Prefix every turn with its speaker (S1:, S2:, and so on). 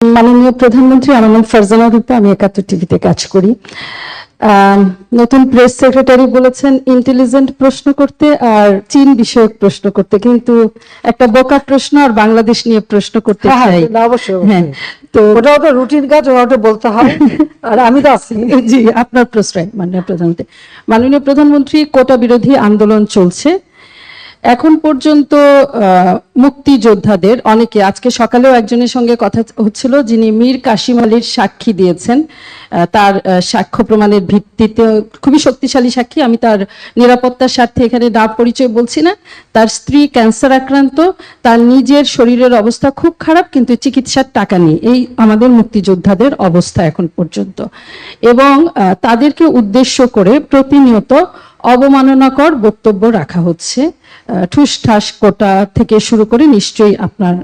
S1: মাননীয় প্রধানমন্ত্রী, আমার নাম ফারজানা রূপা, আমি ৭১ টিভিতে কাজ করি। নতুন প্রেস সেক্রেটারি বলেছেন ইন্টেলিজেন্ট প্রশ্ন করতে আর চীন বিষয়ক প্রশ্ন করতে, কিন্তু একটা বোকা প্রশ্ন আর বাংলাদেশ নিয়ে প্রশ্ন করতে চাই।
S2: অবশ্যই।
S1: হ্যাঁ, তো
S2: ওটা রুটিন কাজ, ওটা বলতে হয়। আর আমি তো আছি।
S1: জি, আপনার প্রশ্রয়। মাননীয় প্রধানমন্ত্রী, কোটা বিরোধী আন্দোলন চলছে। এখন পর্যন্ত মুক্তিযোদ্ধাদের অনেকে, আজকে সকালেও একজনের সঙ্গে কথা হচ্ছিল যিনি মীর কাসিম আলীর সাক্ষী দিয়েছেন, তার সাক্ষ্য প্রমাণের ভিত্তিতে খুবই শক্তিশালী সাক্ষী। আমি তার নিরাপত্তার স্বার্থে এখানে না পরিচয় বলছি না। তার স্ত্রী ক্যান্সার আক্রান্ত, তার নিজের শরীরের অবস্থা খুব খারাপ, কিন্তু চিকিৎসার টাকা নেই। এই আমাদের মুক্তিযোদ্ধাদের অবস্থা এখন পর্যন্ত, এবং তাদেরকে উদ্দেশ্য করে প্রতিনিয়ত অবমাননাকর বক্তব্য রাখা হচ্ছে। ঠুসঠাস কোটা থেকে শুরু করে নিশ্চয়ই আপনার